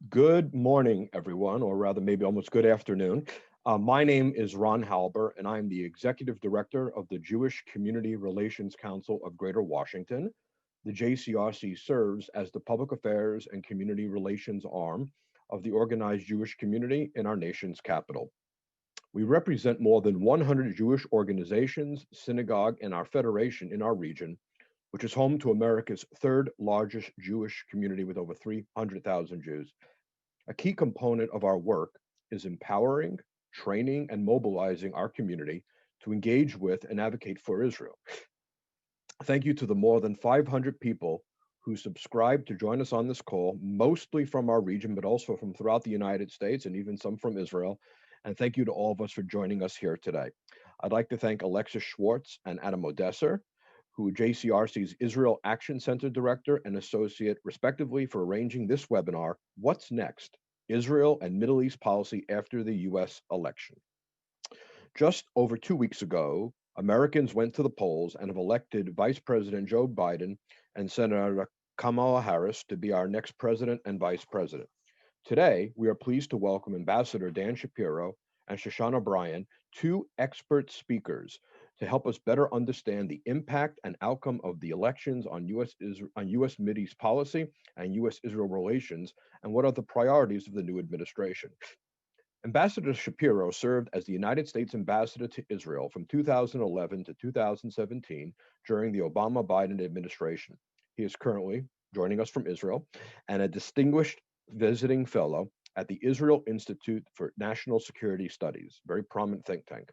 Good morning, everyone, or rather, maybe almost good afternoon. My name is Ron Halber, and I'm the Executive Director of the Jewish Community Relations Council of Greater Washington. The JCRC serves as the public affairs and community relations arm of the organized Jewish community in our nation's capital. We represent more than 100 Jewish organizations, synagogue, and our federation in our region, which is home to America's third largest Jewish community with over 300,000 Jews. A key component of our work is empowering, training, and mobilizing our community to engage with and advocate for Israel. Thank you to the more than 500 people who subscribed to join us on this call, mostly from our region, but also from throughout the United States and even some from Israel. And thank you to all of us for joining us here today. I'd like to thank Alexis Schwartz and Adam Odesser, who JCRC's Israel Action Center Director and Associate, respectively, for arranging this webinar, What's Next? Israel and Middle East Policy After the U.S. Election. Just over 2 weeks ago, Americans went to the polls and have elected Vice President Joe Biden and Senator Kamala Harris to be our next president and vice president. Today, we are pleased to welcome Ambassador Dan Shapiro and Shoshana Bryen, two expert speakers, to help us better understand the impact and outcome of the elections on U.S. Mideast policy and U.S.-Israel relations, and what are the priorities of the new administration. Ambassador Shapiro served as the United States ambassador to Israel from 2011 to 2017 during the Obama-Biden administration. He is currently joining us from Israel and a distinguished visiting fellow at the Israel Institute for National Security Studies, very prominent think tank.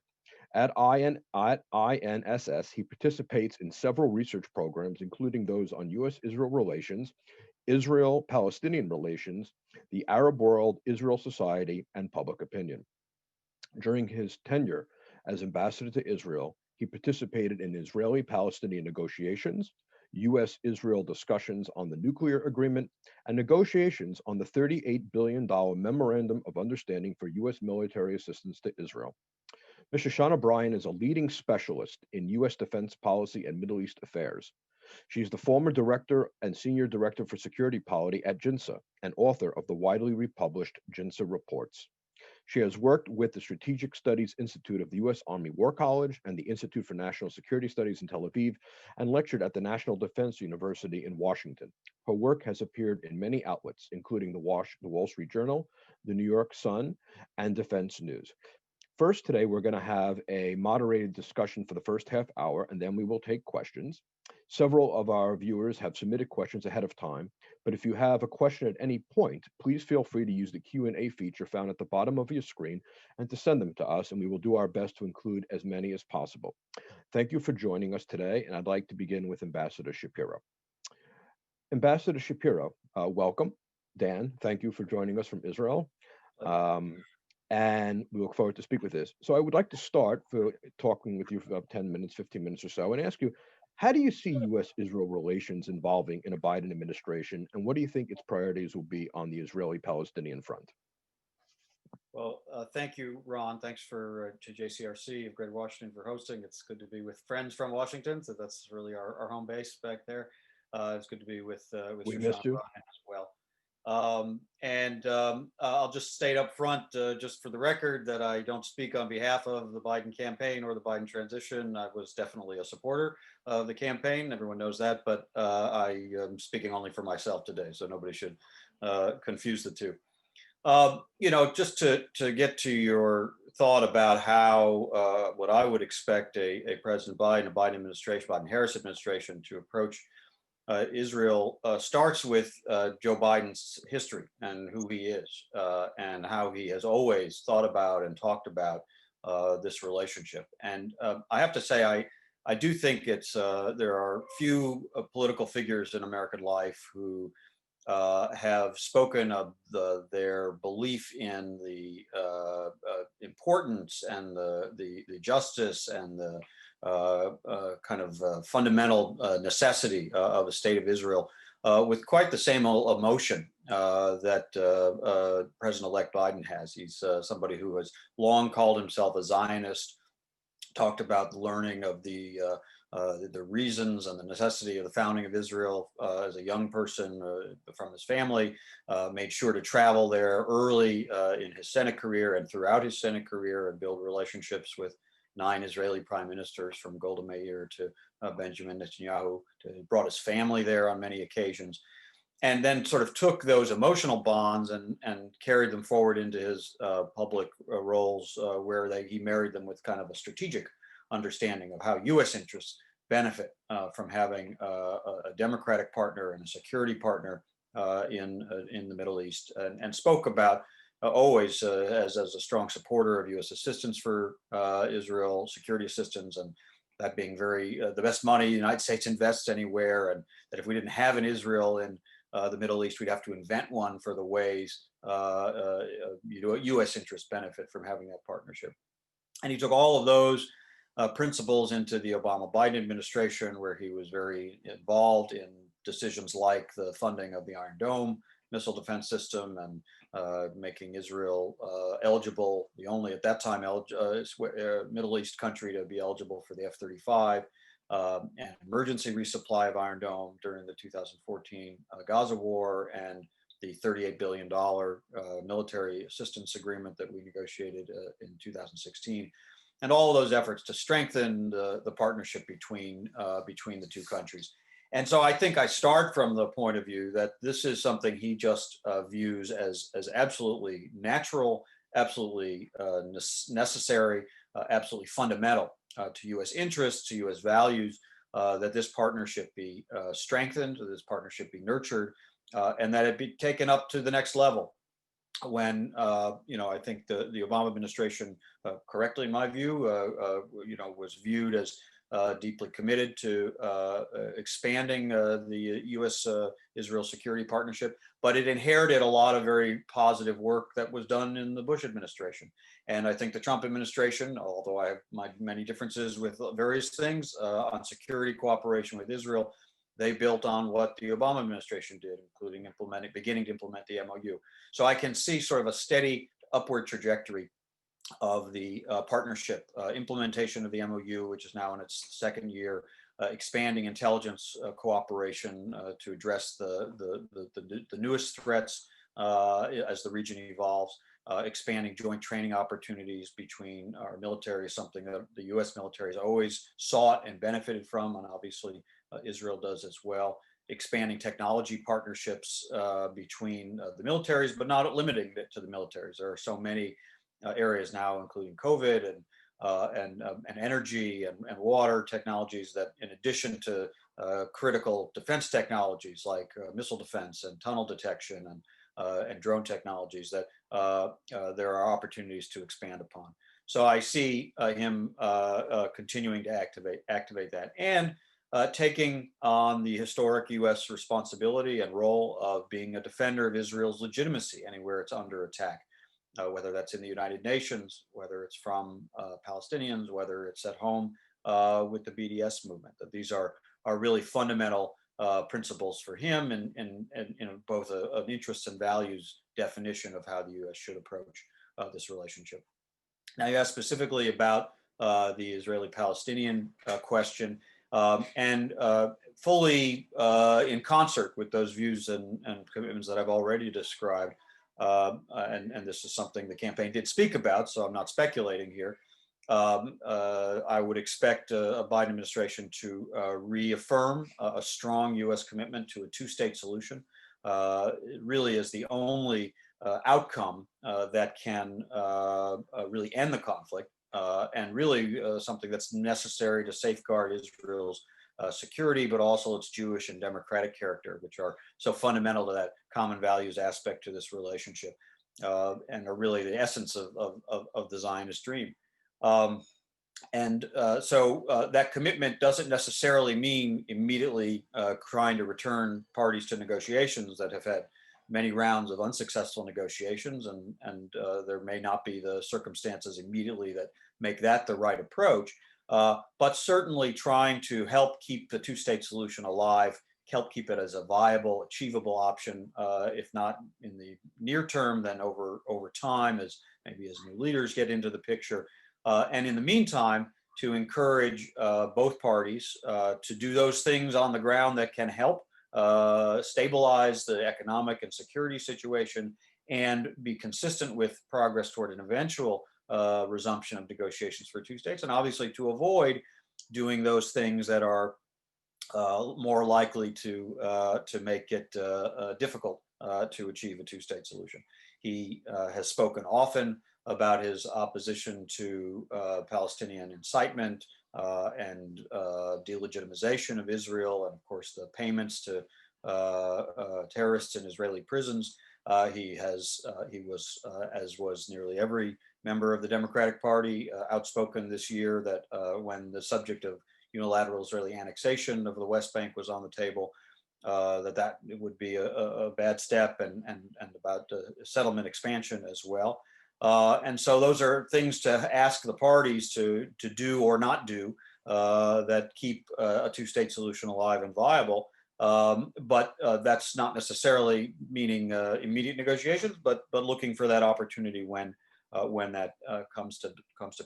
At INSS, he participates in several research programs, including those on U.S.-Israel relations, Israel-Palestinian relations, the Arab world, Israel society, and public opinion. During his tenure as ambassador to Israel, he participated in Israeli-Palestinian negotiations, U.S.-Israel discussions on the nuclear agreement, and negotiations on the $38 billion Memorandum of Understanding for U.S. military assistance to Israel. Ms. Shoshana Bryen is a leading specialist in U.S. defense policy and Middle East affairs. She is the former director and senior director for security policy at JINSA and author of the widely republished JINSA reports. She has worked with the Strategic Studies Institute of the U.S. Army War College and the Institute for National Security Studies in Tel Aviv, and lectured at the National Defense University in Washington. Her work has appeared in many outlets, including the Wall Street Journal, the New York Sun, and Defense News. First, today, we're going to have a moderated discussion for the first half hour, and then we will take questions. Several of our viewers have submitted questions ahead of time, but if you have a question at any point, please feel free to use the Q&A feature found at the bottom of your screen and to send them to us, and we will do our best to include as many as possible. Thank you for joining us today, and I'd like to begin with Ambassador Shapiro. Ambassador Shapiro, welcome. Dan, thank you for joining us from Israel. And we look forward to speak with this. So I would like to start for talking with you for about 10 minutes, 15 minutes or so, and ask you, how do you see U.S.-Israel relations evolving in a Biden administration, and what do you think its priorities will be on the Israeli-Palestinian front? Well, thank you, Ron. Thanks to JCRC of Greater Washington for hosting. It's good to be with friends from Washington, so that's really our home base back there. It's good to be with We Shoshana missed you. Bryen as well. I'll just state up front, just for the record, that I don't speak on behalf of the Biden campaign or the Biden transition. I was definitely a supporter of the campaign. Everyone knows that, but I am speaking only for myself today, so nobody should confuse the two. Just to get to your thought about how what I would expect a President Biden, a Biden administration, Biden-Harris administration to approach Israel starts with Joe Biden's history and who he is, and how he has always thought about and talked about this relationship. And I have to say, I do think there are few political figures in American life who have spoken of their belief in the importance and the justice and the kind of fundamental necessity of a state of Israel with quite the same emotion that President-elect Biden has. He's somebody who has long called himself a Zionist, talked about the learning of the the reasons and the necessity of the founding of Israel as a young person from his family, made sure to travel there early in his Senate career and throughout his Senate career and build relationships with 9 Israeli prime ministers from Golda Meir to Benjamin Netanyahu. He brought his family there on many occasions, and then sort of took those emotional bonds and carried them forward into his public roles, where he married them with kind of a strategic understanding of how U.S. interests benefit from having a democratic partner and a security partner in the Middle East, and spoke about always as a strong supporter of U.S. assistance for Israel, security assistance, and that being very the best money the United States invests anywhere, and that if we didn't have an Israel in the Middle East, we'd have to invent one for the ways U.S. interests benefit from having that partnership. And he took all of those principles into the Obama-Biden administration, where he was very involved in decisions like the funding of the Iron Dome missile defense system, and making Israel eligible, the only at that time Middle East country to be eligible for the F-35, and emergency resupply of Iron Dome during the 2014 Gaza war, and the $38 billion military assistance agreement that we negotiated in 2016. And all of those efforts to strengthen the partnership between the two countries. And so I think I start from the point of view that this is something he just views as absolutely natural, absolutely necessary, absolutely fundamental to U.S. interests, to U.S. values, that this partnership be strengthened, that this partnership be nurtured, and that it be taken up to the next level. When I think the Obama administration, correctly in my view, was viewed as deeply committed to expanding the U.S.-Israel security partnership, but it inherited a lot of very positive work that was done in the Bush administration. And I think the Trump administration, although I have my many differences with various things on security cooperation with Israel, they built on what the Obama administration did, including beginning to implement the MOU. So I can see sort of a steady upward trajectory of the partnership, implementation of the MOU, which is now in its second year, expanding intelligence cooperation to address the newest threats as the region evolves, expanding joint training opportunities between our military, something that the U.S. military has always sought and benefited from, and obviously Israel does as well. Expanding technology partnerships between the militaries, but not limiting it to the militaries. There are so many areas now, including COVID and energy and water technologies, that in addition to critical defense technologies like missile defense and tunnel detection and drone technologies, that there are opportunities to expand upon. So I see him continuing to activate that, and taking on the historic U.S. responsibility and role of being a defender of Israel's legitimacy anywhere it's under attack, whether that's in the United Nations, whether it's from Palestinians, whether it's at home with the BDS movement. That these are really fundamental principles for him, and both an interests and values definition of how the U.S. should approach this relationship. Now, you asked specifically about the Israeli-Palestinian question. And fully in concert with those views and commitments that I've already described. And this is something the campaign did speak about, so I'm not speculating here. I would expect a Biden administration to reaffirm a strong U.S. commitment to a two-state solution. It really is the only outcome that can really end the conflict. And really something that's necessary to safeguard Israel's security, but also its Jewish and democratic character, which are so fundamental to that common values aspect to this relationship, and are really the essence of the Zionist dream. So that commitment doesn't necessarily mean immediately trying to return parties to negotiations that have had many rounds of unsuccessful negotiations, and there may not be the circumstances immediately that make that the right approach, but certainly trying to help keep the two-state solution alive, help keep it as a viable, achievable option, if not in the near term, then over time, as new leaders get into the picture. And in the meantime, to encourage both parties to do those things on the ground that can help stabilize the economic and security situation and be consistent with progress toward an eventual resumption of negotiations for two states, and obviously to avoid doing those things that are more likely to make it difficult to achieve a two-state solution. He has spoken often about his opposition to Palestinian incitement and delegitimization of Israel, and of course the payments to terrorists in Israeli prisons. He was, as was nearly every member of the Democratic Party, outspoken this year that when the subject of unilateral Israeli annexation of the West Bank was on the table, that it would be a bad step, and about settlement expansion as well. And so those are things to ask the parties to do or not do that keep a two-state solution alive and viable. But that's not necessarily meaning immediate negotiations, but looking for that opportunity when that comes to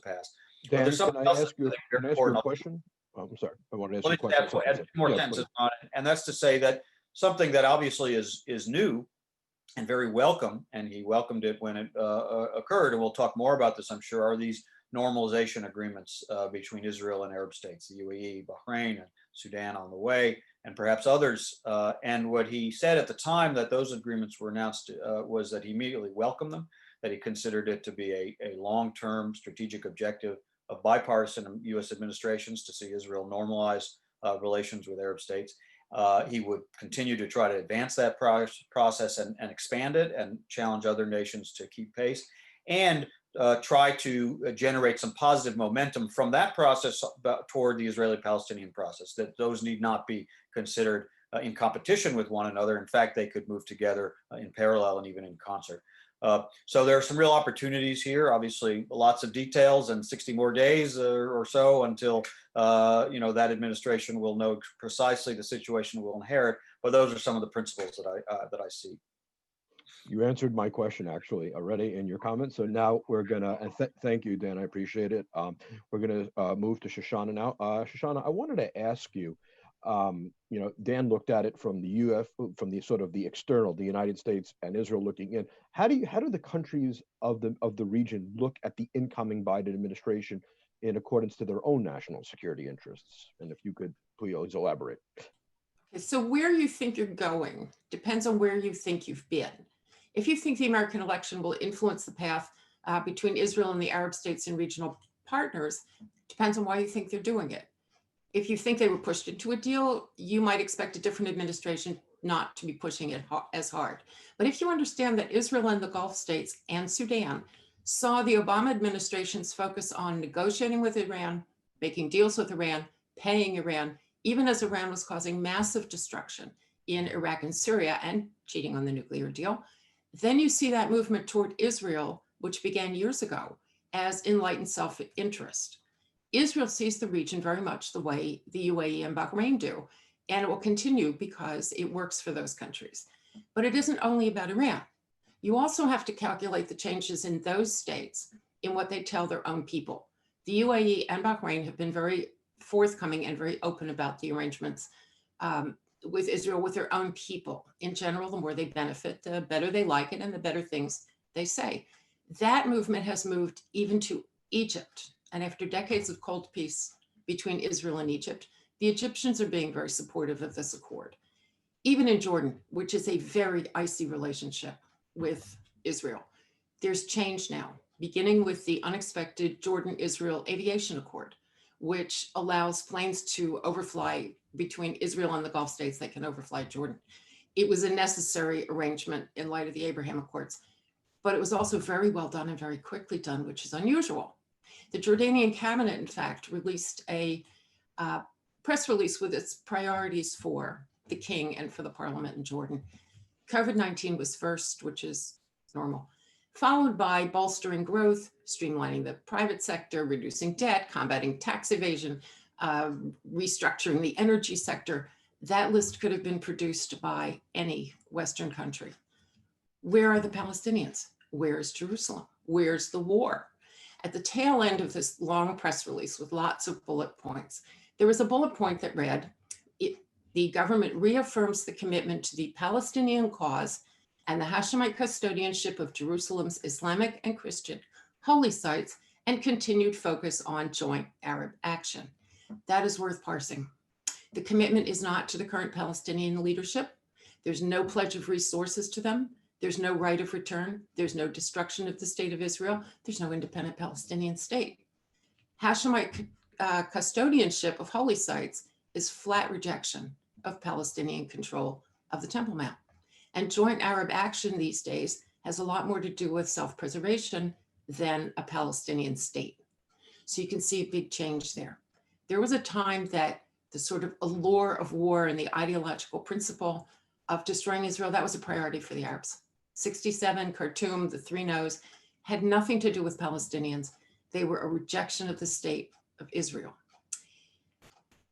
pass. Dan, can I ask you a question? Oh, I'm sorry. I wanted to ask you a question. Add more sentences on it, and that's to say that something that obviously is new and very welcome, and he welcomed it when it occurred, and we'll talk more about this, I'm sure, are these normalization agreements between Israel and Arab states, the UAE, Bahrain, and Sudan on the way, and perhaps others. And what he said at the time that those agreements were announced was that he immediately welcomed them, that he considered it to be a long-term strategic objective of bipartisan U.S. administrations to see Israel normalize relations with Arab states. He would continue to try to advance that process and expand it and challenge other nations to keep pace, and try to generate some positive momentum from that process toward the Israeli-Palestinian process, that those need not be considered in competition with one another. In fact, they could move together in parallel and even in concert. So there are some real opportunities here. Obviously, lots of details and 60 more days or so until that administration will know precisely the situation we'll inherit. But those are some of the principles that I see. You answered my question actually already in your comments. So now we're gonna, and thank you, Dan, I appreciate it. We're gonna move to Shoshana now. Shoshana, I wanted to ask you, Dan looked at it from the from the sort of the external, the United States and Israel looking in. How do the countries of the region look at the incoming Biden administration in accordance to their own national security interests? And if you could please elaborate. Okay, so where you think you're going depends on where you think you've been. If you think the American election will influence the path between Israel and the Arab states and regional partners, depends on why you think they're doing it. If you think they were pushed into a deal, you might expect a different administration not to be pushing it as hard. But if you understand that Israel and the Gulf states and Sudan saw the Obama administration's focus on negotiating with Iran, making deals with Iran, paying Iran, even as Iran was causing massive destruction in Iraq and Syria and cheating on the nuclear deal, then you see that movement toward Israel, which began years ago, as enlightened self-interest. Israel sees the region very much the way the UAE and Bahrain do, and it will continue because it works for those countries. But it isn't only about Iran. You also have to calculate the changes in those states in what they tell their own people. The UAE and Bahrain have been very forthcoming and very open about the arrangements with Israel, with their own people. In general, the more they benefit, the better they like it and the better things they say. That movement has moved even to Egypt. And after decades of cold peace between Israel and Egypt, the Egyptians are being very supportive of this accord. Even in Jordan, which is a very icy relationship with Israel, there's change now, beginning with the unexpected Jordan-Israel Aviation Accord, which allows planes to overfly between Israel and the Gulf states. They can overfly Jordan. It was a necessary arrangement in light of the Abraham Accords, but it was also very well done and very quickly done, which is unusual. The Jordanian cabinet, in fact, released a press release with its priorities for the king and for the parliament in Jordan. COVID-19 was first, which is normal, followed by bolstering growth, streamlining the private sector, reducing debt, combating tax evasion, restructuring the energy sector. That list could have been produced by any Western country. Where are the Palestinians? Where's Jerusalem? Where's the war? At the tail end of this long press release with lots of bullet points, there was a bullet point that read, the government reaffirms the commitment to the Palestinian cause and the Hashemite custodianship of Jerusalem's Islamic and Christian holy sites and continued focus on joint Arab action. That is worth parsing. The commitment is not to the current Palestinian leadership. There's no pledge of resources to them. There's no right of return. There's no destruction of the state of Israel. There's no independent Palestinian state. Hashemite custodianship of holy sites is flat rejection of Palestinian control of the Temple Mount. And joint Arab action these days has a lot more to do with self-preservation than a Palestinian state. So you can see a big change there. There was a time that the sort of allure of war and the ideological principle of destroying Israel, that was a priority for the Arabs. 67, Khartoum, the Three No's, had nothing to do with Palestinians. They were a rejection of the state of Israel.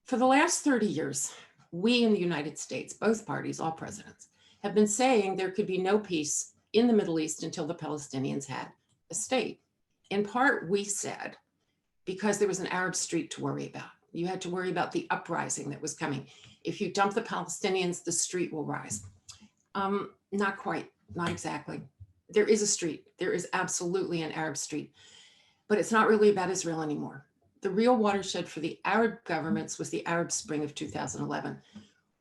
For the last 30 years, we in the United States, both parties, all presidents, have been saying there could be no peace in the Middle East until the Palestinians had a state. In part, we said, because there was an Arab street to worry about. You had to worry about the uprising that was coming. If you dump the Palestinians, the street will rise. Not quite, not exactly. There is a street. There is absolutely an Arab street, but it's not really about Israel anymore. The real watershed for the Arab governments was the Arab Spring of 2011,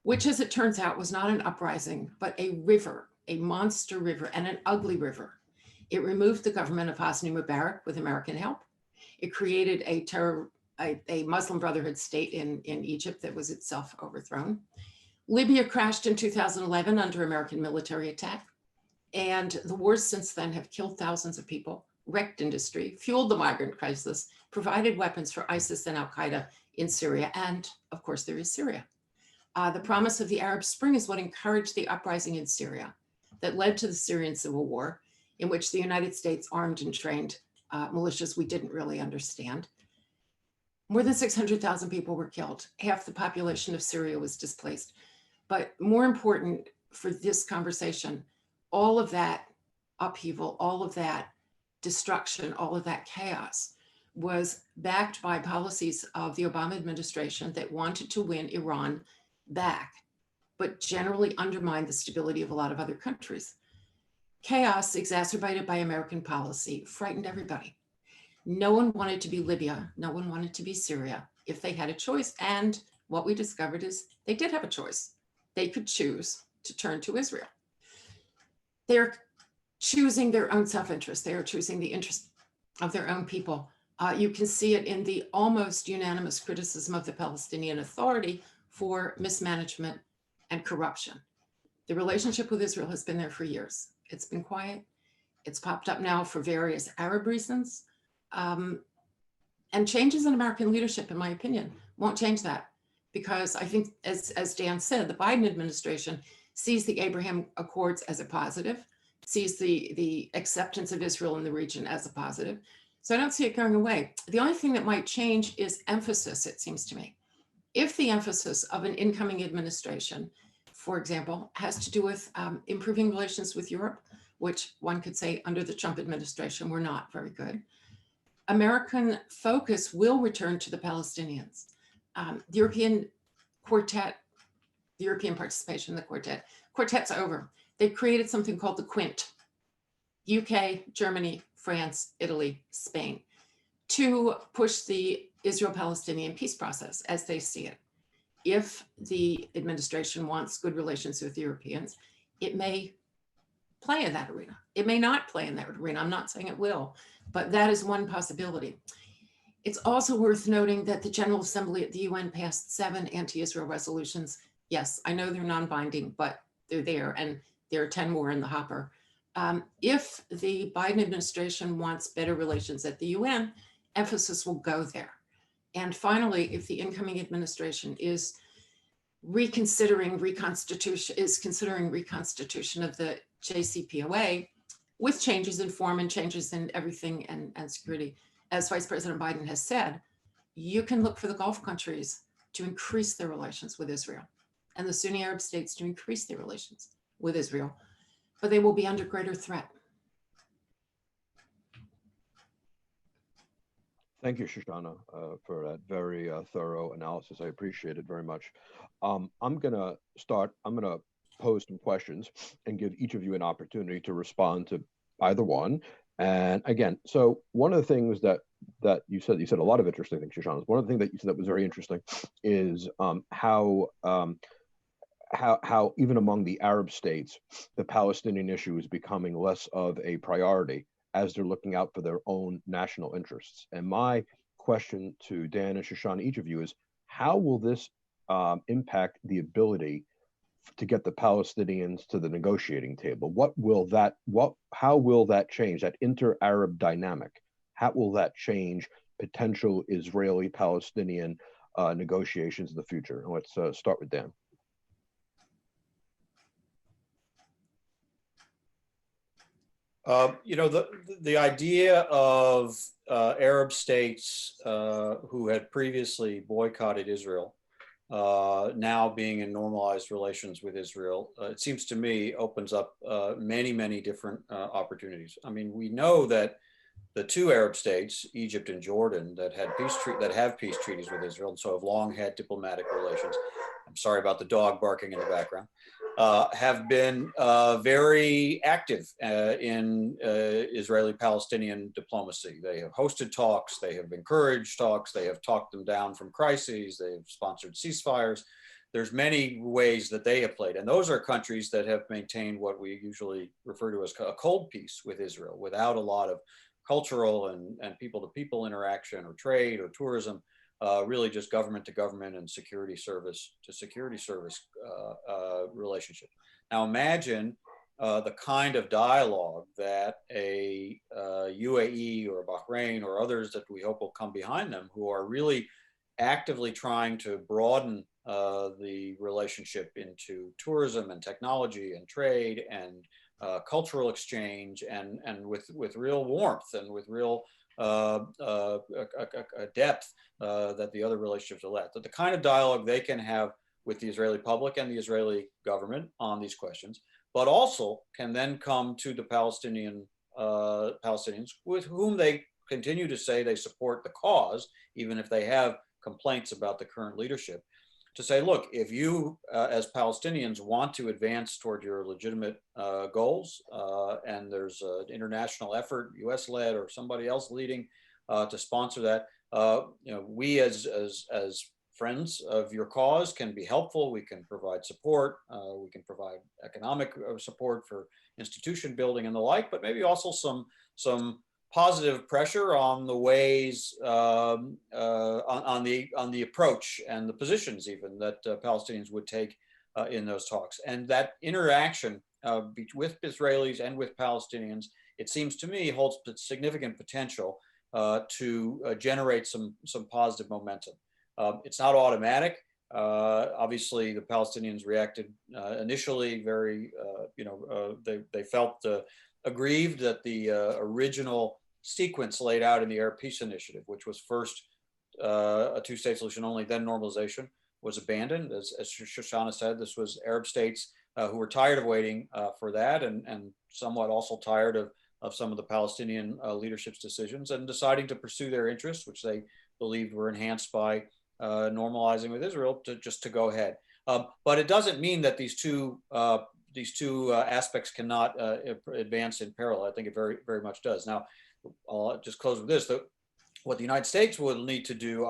which, as it turns out, was not an uprising, but a river, a monster river, and an ugly river. It removed the government of Hosni Mubarak with American help. It created a Muslim Brotherhood state in Egypt that was itself overthrown. Libya crashed in 2011 under American military attack. And the wars since then have killed thousands of people, wrecked industry, fueled the migrant crisis, provided weapons for ISIS and Al-Qaeda in Syria. And of course, there is Syria. The promise of the Arab Spring is what encouraged the uprising in Syria that led to the Syrian civil war, in which the United States armed and trained militias we didn't really understand. More than 600,000 people were killed. Half the population of Syria was displaced. But more important for this conversation, all of that upheaval, all of that destruction, all of that chaos was backed by policies of the Obama administration that wanted to win Iran back, but generally undermined the stability of a lot of other countries. Chaos exacerbated by American policy frightened everybody. No one wanted to be Libya. No one wanted to be Syria if they had a choice. And what we discovered is they did have a choice. They could choose to turn to Israel. They're choosing their own self-interest. They are choosing the interest of their own people. You can see it in the almost unanimous criticism of the Palestinian Authority for mismanagement and corruption. The relationship with Israel has been there for years. It's been quiet. It's popped up now for various Arab reasons. And changes in American leadership, in my opinion, won't change that. Because I think, as Dan said, the Biden administration sees the Abraham Accords as a positive, sees the acceptance of Israel in the region as a positive. So I don't see it going away. The only thing that might change is emphasis, it seems to me. If the emphasis of an incoming administration, for example, has to do with improving relations with Europe, which one could say under the Trump administration were not very good, American focus will return to the Palestinians. The European quartet, the European participation in the quartet's over. They've created something called the Quint, UK, Germany, France, Italy, Spain, to push the Israel-Palestinian peace process as they see it. If the administration wants good relations with Europeans, it may play in that arena. It may not play in that arena. I'm not saying it will, but that is one possibility. It's also worth noting that the General Assembly at the UN passed 7 anti-Israel resolutions. Yes, I know they're non-binding, but they're there, and there are 10 more in the hopper. If the Biden administration wants better relations at the UN, emphasis will go there. And finally, if the incoming administration is considering reconstitution of the JCPOA with changes in form and changes in everything and security, as Vice President Biden has said, you can look for the Gulf countries to increase their relations with Israel and the Sunni Arab states to increase their relations with Israel, but they will be under greater threat. Thank you, Shoshana, for that very thorough analysis. I appreciate it very much. I'm gonna pose some questions and give each of you an opportunity to respond to either one. And again, so one of the things that you said a lot of interesting things, Shoshana. One of the things that you said that was very interesting is how even among the Arab states, the Palestinian issue is becoming less of a priority as they're looking out for their own national interests. And my question to Dan and Shoshana, each of you, is how will this impact the ability to get the Palestinians to the negotiating table? How will that change, that inter-Arab dynamic? How will that change potential Israeli-Palestinian negotiations in the future? And let's start with Dan. The idea of Arab states who had previously boycotted Israel now being in normalized relations with Israel, it seems to me opens up many, many different opportunities. I mean, we know that the two Arab states, Egypt and Jordan, that have peace treaties with Israel, and so have long had diplomatic relations. I'm sorry about the dog barking in the background. Have been very active in Israeli-Palestinian diplomacy. They have hosted talks, they have encouraged talks, they have talked them down from crises, they have sponsored ceasefires. There's many ways that they have played. And those are countries that have maintained what we usually refer to as a cold peace with Israel, without a lot of cultural and people-to-people interaction or trade or tourism. Really just government to government and security service to security service relationship. Now imagine the kind of dialogue that a UAE or Bahrain or others that we hope will come behind them, who are really actively trying to broaden the relationship into tourism and technology and trade and cultural exchange and with real warmth and with real depth that the other relationships are left. That the kind of dialogue they can have with the Israeli public and the Israeli government on these questions, but also can then come to the Palestinians with whom they continue to say they support the cause, even if they have complaints about the current leadership, to say, look, if you as Palestinians want to advance toward your legitimate goals, and there's an international effort, US-led or somebody else leading to sponsor that, we as friends of your cause can be helpful. We can provide support. We can provide economic support for institution building and the like, but maybe also some positive pressure on the ways, on the approach and the positions even that Palestinians would take in those talks. And that interaction with Israelis and with Palestinians, it seems to me, holds significant potential to generate some positive momentum. It's not automatic. Obviously, the Palestinians reacted initially very, they felt aggrieved that the original sequence laid out in the Arab Peace Initiative, which was first a two-state solution only, then normalization, was abandoned. As Shoshana said, this was Arab states who were tired of waiting for that and somewhat also tired of some of the Palestinian leadership's decisions and deciding to pursue their interests, which they believed were enhanced by normalizing with Israel, to go ahead. But it doesn't mean that these two aspects cannot advance in parallel. I think it very, very much does. Now, I'll just close with this. What the United States will need to do,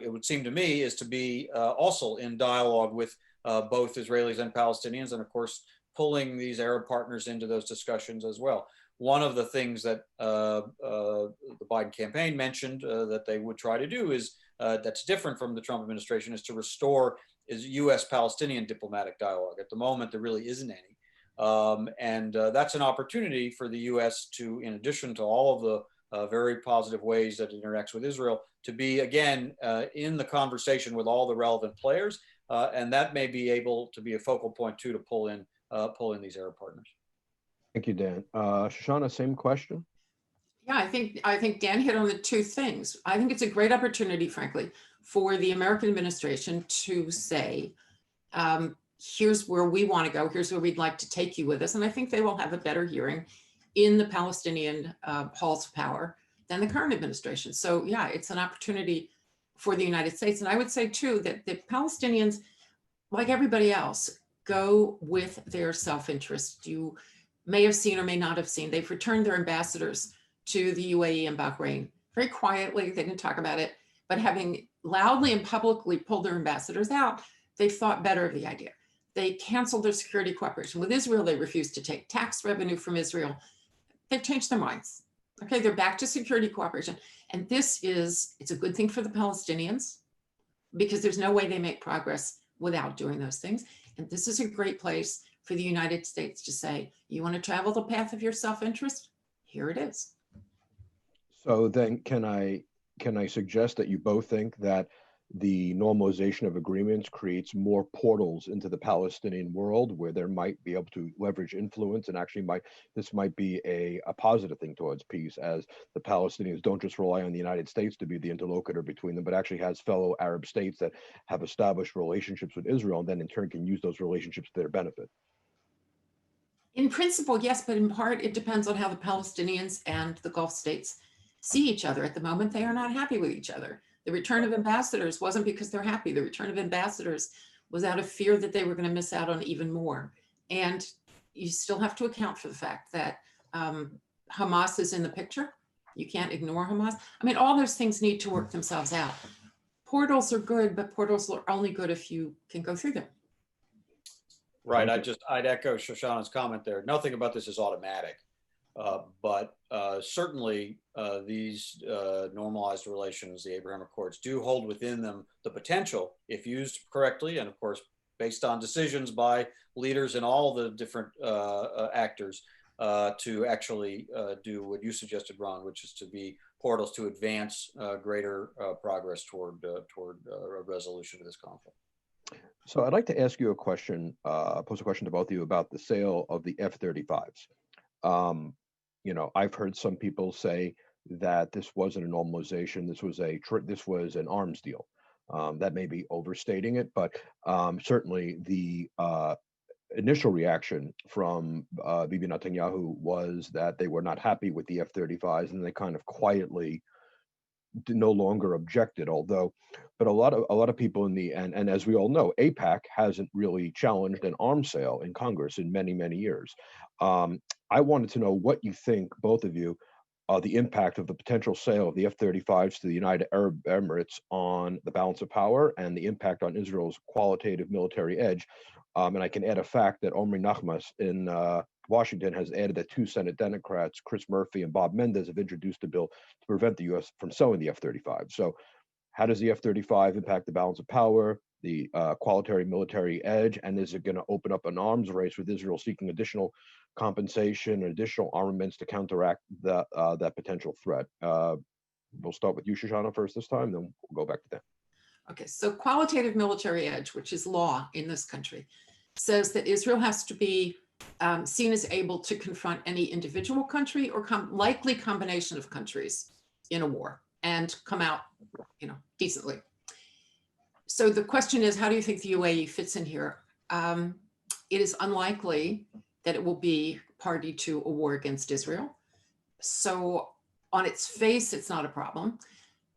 it would seem to me, is to be also in dialogue with both Israelis and Palestinians, and of course, pulling these Arab partners into those discussions as well. One of the things that the Biden campaign mentioned that they would try to do is, that's different from the Trump administration, is to restore U.S.-Palestinian diplomatic dialogue. At the moment, there really isn't any. And that's an opportunity for the U.S. to, in addition to all of the very positive ways that it interacts with Israel, to be, again, in the conversation with all the relevant players. And that may be able to be a focal point, too, to pull in these Arab partners. Thank you, Dan. Shoshana, same question. Yeah, I think Dan hit on the two things. I think it's a great opportunity, frankly, for the American administration to say, here's where we want to go, here's where we'd like to take you with us. And I think they will have a better hearing in the Palestinian halls of power than the current administration. So yeah, it's an opportunity for the United States. And I would say too, that the Palestinians, like everybody else, go with their self-interest. You may have seen or may not have seen, they've returned their ambassadors to the UAE and Bahrain very quietly. They didn't talk about it, but having loudly and publicly pulled their ambassadors out, they've thought better of the idea. They canceled their security cooperation with Israel. They refused to take tax revenue from Israel. They've changed their minds. Okay, they're back to security cooperation. And it's a good thing for the Palestinians because there's no way they make progress without doing those things. And this is a great place for the United States to say, you want to travel the path of your self-interest? Here it is. So then can I suggest that you both think that the normalization of agreements creates more portals into the Palestinian world where there might be able to leverage influence, and actually this might be a positive thing towards peace, as the Palestinians don't just rely on the United States to be the interlocutor between them, but actually has fellow Arab states that have established relationships with Israel and then in turn can use those relationships to their benefit? In principle, yes, but in part, it depends on how the Palestinians and the Gulf states see each other. At the moment, they are not happy with each other. The return of ambassadors wasn't because they're happy. The return of ambassadors was out of fear that they were going to miss out on even more. And you still have to account for the fact that Hamas is in the picture. You can't ignore Hamas. I mean, all those things need to work themselves out. Portals are good, but portals are only good if you can go through them. Right. I'd echo Shoshana's comment there. Nothing about this is automatic. But certainly these normalized relations, the Abraham Accords, do hold within them the potential, if used correctly, and of course, based on decisions by leaders in all the different actors, to actually do what you suggested, Ron, which is to be portals to advance greater progress toward a resolution of this conflict. So I'd like to ask you a question, pose a question to both of you about the sale of the F-35s. You know, I've heard some people say that this wasn't a normalization. This was an arms deal. That may be overstating it, but certainly the initial reaction from Bibi Netanyahu was that they were not happy with the F-35s, and they kind of quietly no longer objected. But a lot of people in the end, and as we all know, AIPAC hasn't really challenged an arms sale in Congress in many years. I wanted to know what you think, both of you, the impact of the potential sale of the F-35s to the United Arab Emirates on the balance of power and the impact on Israel's qualitative military edge. And I can add a fact that Omri Nachmas in Washington has added that 2 Senate Democrats, Chris Murphy and Bob Menendez, have introduced a bill to prevent the U.S. from selling the F-35. So how does the F-35 impact the balance of power, the qualitative military edge, and is it going to open up an arms race with Israel seeking additional compensation and additional armaments to counteract that potential threat? We'll start with you, Shoshana, first this time, then we'll go back to Dan. Okay, so qualitative military edge, which is law in this country, says that Israel has to be seen as able to confront any individual country or likely combination of countries in a war and come out, decently. So the question is, how do you think the UAE fits in here? It is unlikely that it will be party to a war against Israel. So on its face, it's not a problem.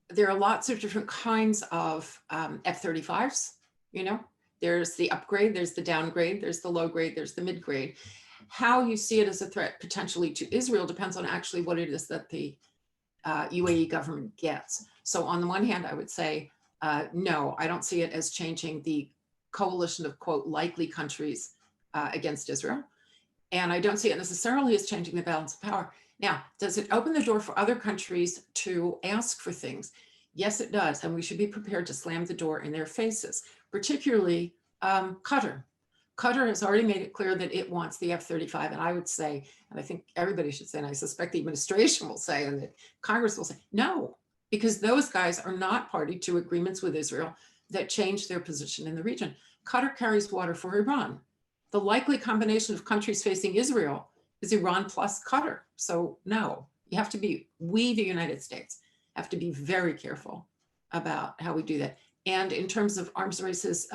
There are lots of different kinds of F-35s, There's the upgrade, there's the downgrade, there's the low grade, there's the mid grade. How you see it as a threat potentially to Israel depends on actually what it is that the UAE government gets. So on the one hand, I would say, no, I don't see it as changing the coalition of, quote, likely countries against Israel. And I don't see it necessarily as changing the balance of power. Now, does it open the door for other countries to ask for things? Yes, it does. And we should be prepared to slam the door in their faces, particularly Qatar. Qatar has already made it clear that it wants the F-35. And I would say, and I think everybody should say, and I suspect the administration will say, and that Congress will say, no, because those guys are not party to agreements with Israel that change their position in the region. Qatar carries water for Iran. The likely combination of countries facing Israel is Iran plus Qatar. So no, we, the United States, have to be very careful about how we do that. And in terms of arms races,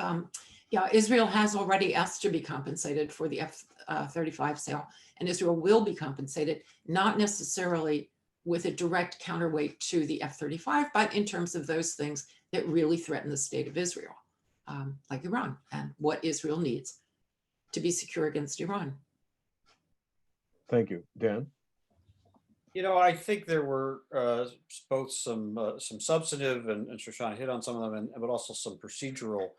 Israel has already asked to be compensated for the F-35 sale, and Israel will be compensated, not necessarily with a direct counterweight to the F-35, but in terms of those things that really threaten the state of Israel, like Iran, and what Israel needs to be secure against Iran. Thank you. Dan? I think there were both some substantive, and Shoshana hit on some of them, but also some procedural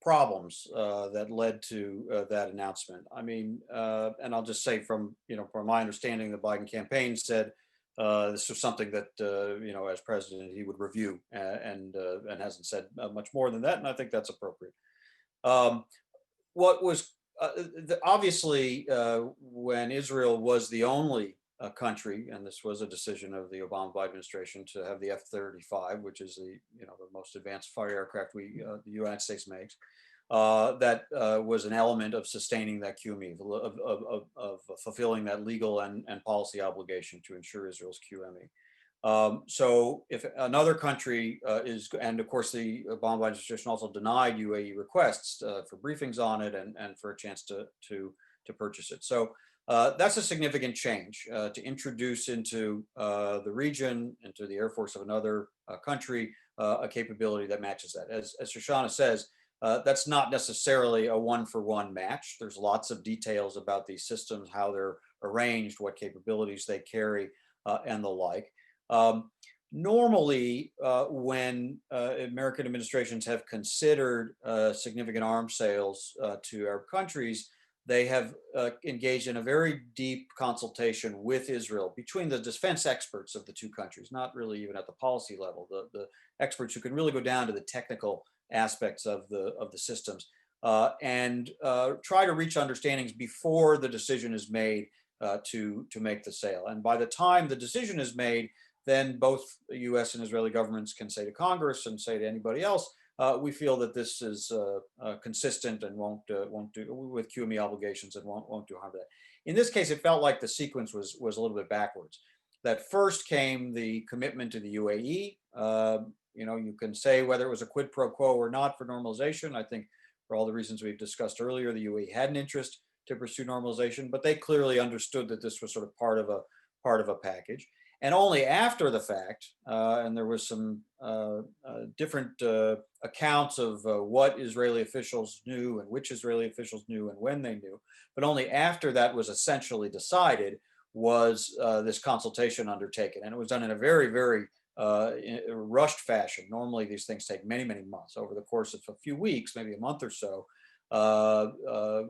problems that led to that announcement. I mean, and I'll just say from my understanding, the Biden campaign said this was something that as president he would review, and hasn't said much more than that, and I think that's appropriate. What was obviously when Israel was the only country, and this was a decision of the Obama administration to have the F-35, which is the most advanced fighter aircraft the United States makes. That was an element of sustaining that QME, of fulfilling that legal and policy obligation to ensure Israel's QME. So if another country and of course the Obama administration also denied UAE requests for briefings on it and for a chance to purchase it. So that's a significant change to introduce into the region, into the Air Force of another country, a capability that matches that. As Shoshana says, that's not necessarily a one-for-one match. There's lots of details about these systems, how they're arranged, what capabilities they carry, and the like. Normally, when American administrations have considered significant arms sales to Arab countries, they have engaged in a very deep consultation with Israel between the defense experts of the two countries, not really even at the policy level, the experts who can really go down to the technical aspects of the systems, and try to reach understandings before the decision is made to make the sale. And by the time the decision is made, then both the U.S. and Israeli governments can say to Congress and say to anybody else, we feel that this is consistent and won't do with QME obligations and won't do harm to that. In this case, it felt like the sequence was a little bit backwards. That first came the commitment to the UAE. You can say whether it was a quid pro quo or not for normalization. I think for all the reasons we've discussed earlier, the UAE had an interest to pursue normalization, but they clearly understood that this was sort of part of a package. And only after the fact, and there was some different accounts of what Israeli officials knew and which Israeli officials knew and when they knew, but only after that was essentially decided was this consultation undertaken. And it was done in a very, very rushed fashion. Normally these things take many, many months. Over the course of a few weeks, maybe a month or so,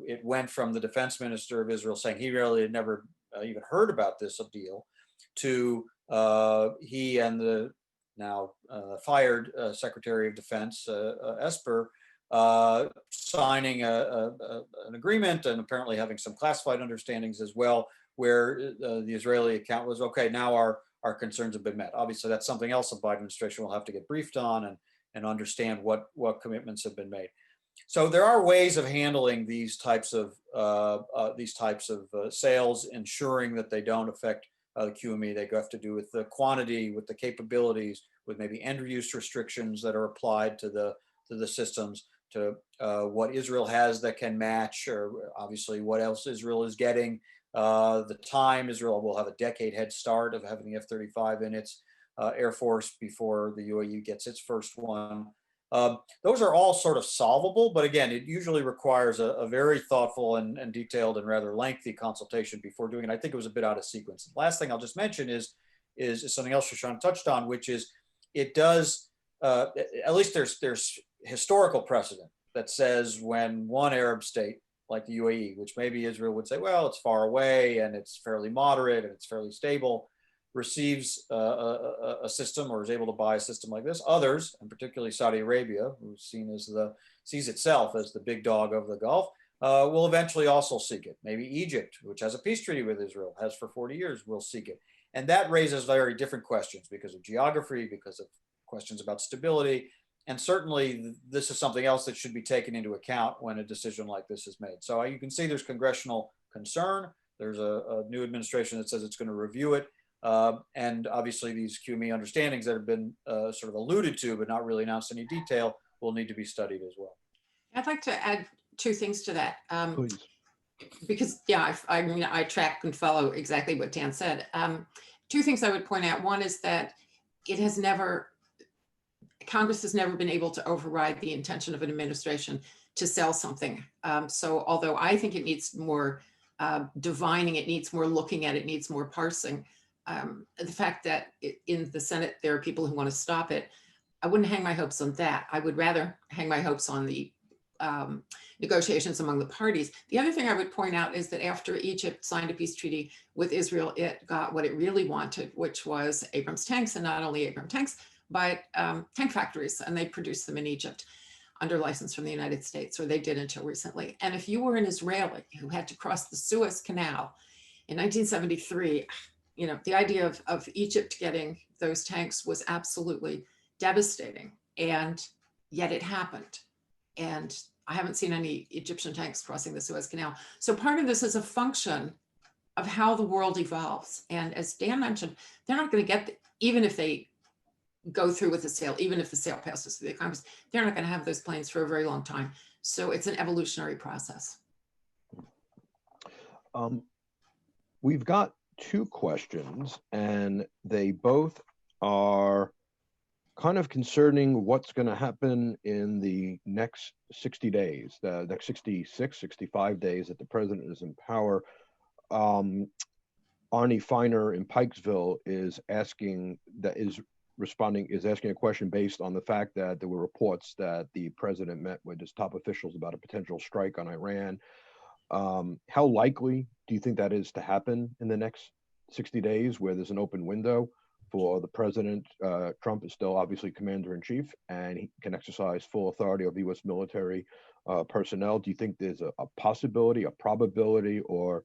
it went from the defense minister of Israel saying he really had never even heard about this deal, to he and the now fired Secretary of Defense, Esper, signing an agreement and apparently having some classified understandings as well, where the Israeli account was, okay, now our concerns have been met. Obviously, that's something else the Biden administration will have to get briefed on and understand what commitments have been made. So there are ways of handling these types of sales, ensuring that they don't affect the QME. They have to do with the quantity, with the capabilities, with maybe end use restrictions that are applied to the systems, to what Israel has that can match, or obviously what else Israel is getting. The time Israel will have a decade head start of having the F-35 in its Air Force before the UAE gets its first one. Those are all sort of solvable, but again, it usually requires a very thoughtful and detailed and rather lengthy consultation before doing it. I think it was a bit out of sequence. The last thing I'll just mention is something else Shoshana touched on, which is it does, at least there's historical precedent that says when one Arab state like the UAE, which maybe Israel would say, well, it's far away and it's fairly moderate and it's fairly stable, receives a system or is able to buy a system like this, others, and particularly Saudi Arabia, who's sees itself as the big dog of the Gulf, will eventually also seek it. Maybe Egypt, which has a peace treaty with Israel, has for 40 years, will seek it. And that raises very different questions because of geography, because of questions about stability. And certainly this is something else that should be taken into account when a decision like this is made. So you can see there's congressional concern. There's a new administration that says it's going to review it. And obviously these QME understandings that have been sort of alluded to, but not really announced in any detail, will need to be studied as well. I'd like to add two things to that. Please. Because, yeah, I track and follow exactly what Dan said. two things I would point out. One is that Congress has never been able to override the intention of an administration to sell something. So although I think it needs more divining, it needs more looking at it, needs more parsing. The fact that in the Senate, there are people who want to stop it, I wouldn't hang my hopes on that. I would rather hang my hopes on the negotiations among the parties. The other thing I would point out is that after Egypt signed a peace treaty with Israel, it got what it really wanted, which was Abrams tanks, and not only Abrams tanks, but tank factories, and they produced them in Egypt under license from the United States, or they did until recently. And if you were an Israeli who had to cross the Suez Canal in 1973, you know, the idea of Egypt getting those tanks was absolutely devastating, and yet it happened. And I haven't seen any Egyptian tanks crossing the Suez Canal. So part of this is a function of how the world evolves. And as Dan mentioned, they're not going to get, even if they go through with the sale, even if the sale passes through the Congress, they're not going to have those planes for a very long time. So it's an evolutionary process. We've got two questions, and they both are kind of concerning what's going to happen in the next 60 days, the next 66, 65 days that the president is in power. Arnie Feiner in Pikesville is asking a question based on the fact that there were reports that the president met with his top officials about a potential strike on Iran. How likely do you think that is to happen in the next 60 days, where there's an open window for the president? Trump is still obviously commander-in-chief, and he can exercise full authority over U.S. military personnel. Do you think there's a possibility, a probability, or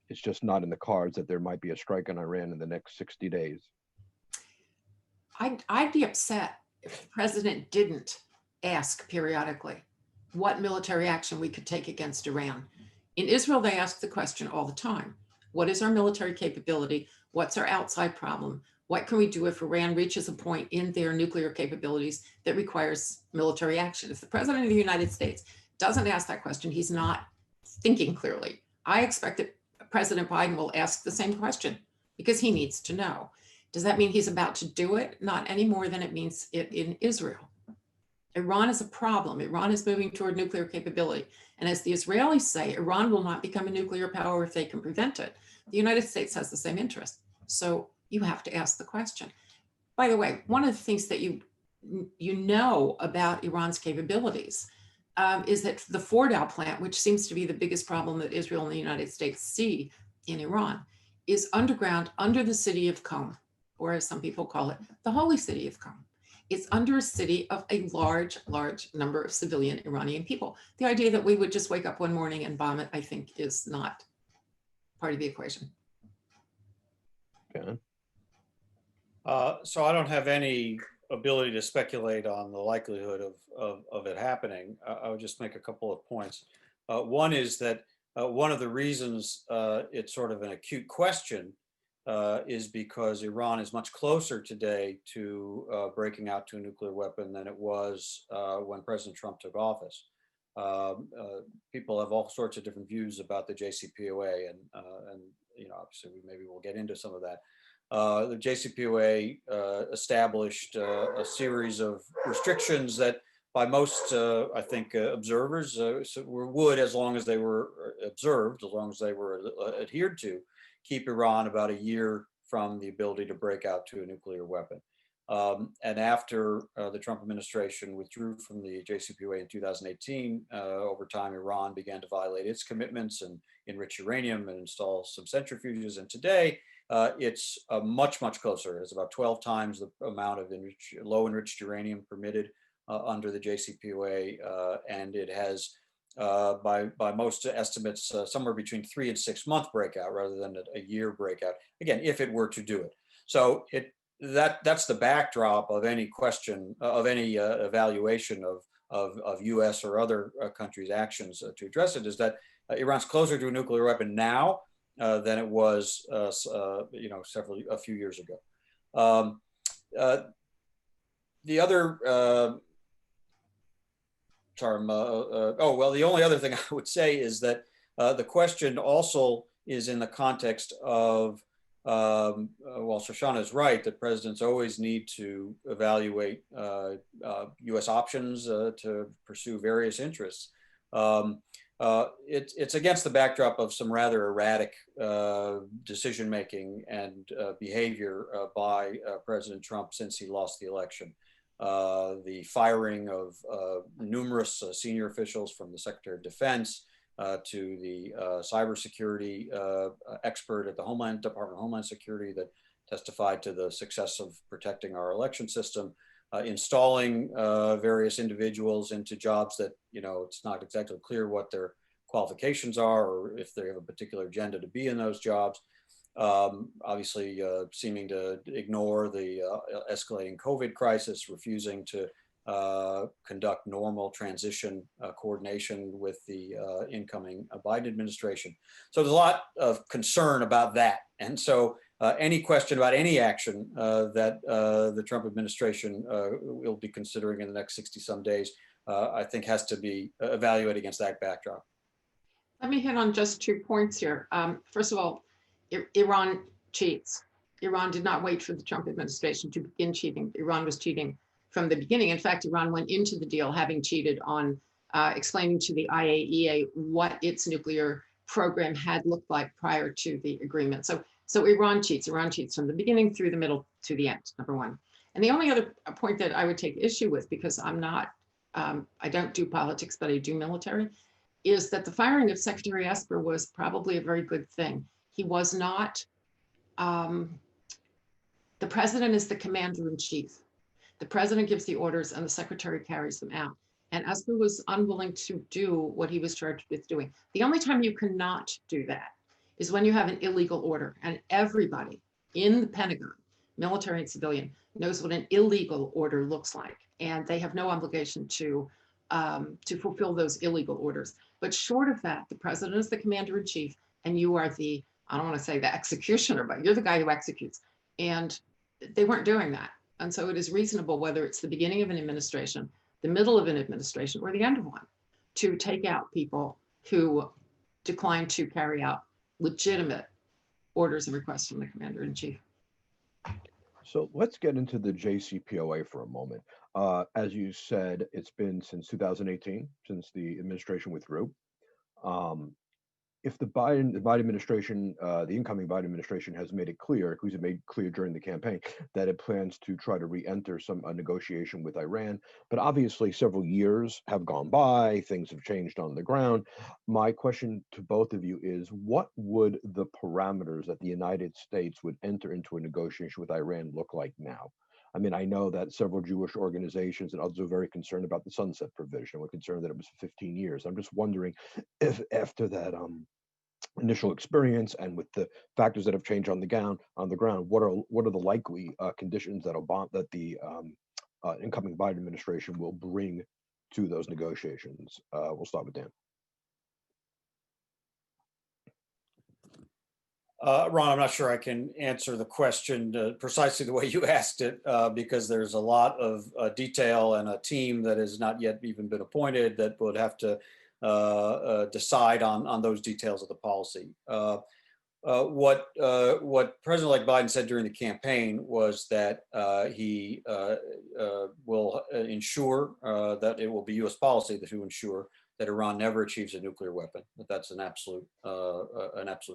it's just not in the cards that there might be a strike on Iran in the next 60 days? I'd be upset if the president didn't ask periodically what military action we could take against Iran. In Israel, they ask the question all the time. What is our military capability? What's our outside problem? What can we do if Iran reaches a point in their nuclear capabilities that requires military action? If the president of the United States doesn't ask that question, he's not thinking clearly. I expect that President Biden will ask the same question because he needs to know. Does that mean he's about to do it? Not any more than it means it in Israel. Iran is a problem. Iran is moving toward nuclear capability. And as the Israelis say, Iran will not become a nuclear power if they can prevent it. The United States has the same interest. So you have to ask the question. By the way, one of the things that you know about Iran's capabilities is that the Fordow plant, which seems to be the biggest problem that Israel and the United States see in Iran, is underground under the city of Qom, or as some people call it, the holy city of Qom. It's under a city of a large, large number of civilian Iranian people. The idea that we would just wake up one morning and bomb it, I think, is not part of the equation. Okay. So I don't have any ability to speculate on the likelihood of it happening. I would just make a couple of points. One is that one of the reasons it's sort of an acute question is because Iran is much closer today to breaking out to a nuclear weapon than it was when President Trump took office. People have all sorts of different views about the JCPOA, and you know, obviously maybe we'll get into some of that. The JCPOA established a series of restrictions that, by most, I think, observers would, as long as they were observed, as long as they were adhered to, keep Iran about a year from the ability to break out to a nuclear weapon. And after the Trump administration withdrew from the JCPOA in 2018, over time, Iran began to violate its commitments and enrich uranium and install some centrifuges. And today, it's much, much closer. It's about 12 times the amount of low enriched uranium permitted under the JCPOA, and it has, by most estimates, somewhere between 3 and 6 month breakout rather than a year breakout. Again, if it were to do it. So that's the backdrop of any question of any evaluation of U.S. or other countries' actions to address it, is that Iran's closer to a nuclear weapon now than it was, you know, a few years ago. The other term, the only other thing I would say is that the question also is in the context of while Shoshana is right that presidents always need to evaluate U.S. options to pursue various interests, it's against the backdrop of some rather erratic decision making and behavior by President Trump since he lost the election. The firing of numerous senior officials, from the Secretary of Defense to the cybersecurity expert at the Department of Homeland Security that testified to the success of protecting our election system, installing various individuals into jobs that, it's not exactly clear what their qualifications are or if they have a particular agenda to be in those jobs. Obviously, seeming to ignore the escalating COVID crisis, refusing to conduct normal transition coordination with the incoming Biden administration. So there's a lot of concern about that. And so any question about any action that the Trump administration will be considering in the next 60 some days, I think has to be evaluated against that backdrop. Let me hit on just 2 points here. First of all, Iran cheats. Iran did not wait for the Trump administration to begin cheating. Iran was cheating from the beginning. In fact, Iran went into the deal having cheated on explaining to the IAEA what its nuclear program had looked like prior to the agreement. So Iran cheats. Iran cheats from the beginning through the middle to the end, number one. And the only other point that I would take issue with, because I'm not, I don't do politics, but I do military, is that the firing of Secretary Esper was probably a very good thing. He was not, the president is the commander in chief. The president gives the orders and the secretary carries them out. And Esper was unwilling to do what he was charged with doing. The only time you cannot do that is when you have an illegal order, and everybody in the Pentagon, military and civilian, knows what an illegal order looks like. And they have no obligation to fulfill those illegal orders. But short of that, the president is the commander in chief, and you are the, I don't want to say the executioner, but you're the guy who executes. And they weren't doing that. And so it is reasonable, whether it's the beginning of an administration, the middle of an administration, or the end of one, to take out people who decline to carry out legitimate orders and requests from the commander in chief. So let's get into the JCPOA for a moment. As you said, it's been since 2018, since the administration withdrew. If the Biden administration, the incoming Biden administration has made it clear, who's made clear during the campaign, that it plans to try to re-enter some negotiation with Iran, but obviously several years have gone by, things have changed on the ground. My question to both of you is, what would the parameters that the United States would enter into a negotiation with Iran look like now? I mean, I know that several Jewish organizations and others are very concerned about the sunset provision. We're concerned that it was 15 years. I'm just wondering if after that initial experience and with the factors that have changed on the ground, what are the likely conditions that the incoming Biden administration will bring to those negotiations? We'll start with Dan. Ron, I'm not sure I can answer the question precisely the way you asked it, because there's a lot of detail and a team that has not yet even been appointed that would have to decide on those details of the policy. What President-elect Biden said during the campaign was that he will ensure that it will be U.S. policy to ensure that Iran never achieves a nuclear weapon. That's an absolute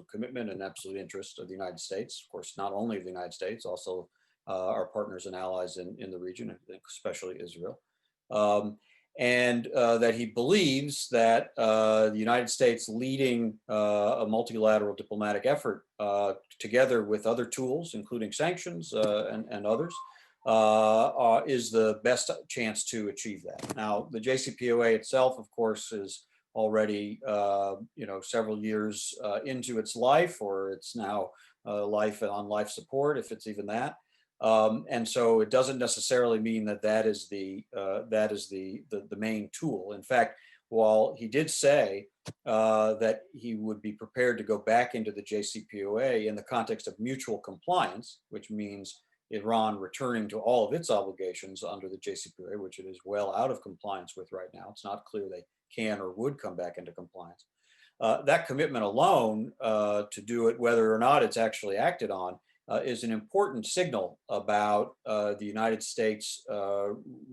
commitment and absolute interest of the United States. Of course, not only of the United States, also our partners and allies in the region, especially Israel. And that he believes that the United States leading a multilateral diplomatic effort together with other tools, including sanctions and others, is the best chance to achieve that. Now, the JCPOA itself, of course, is already several years into its life, or it's now life on life support, if it's even that. And so it doesn't necessarily mean that is the main tool. In fact, while he did say that he would be prepared to go back into the JCPOA in the context of mutual compliance, which means Iran returning to all of its obligations under the JCPOA, which it is well out of compliance with right now. It's not clear they can or would come back into compliance. That commitment alone to do it, whether or not it's actually acted on, is an important signal about the United States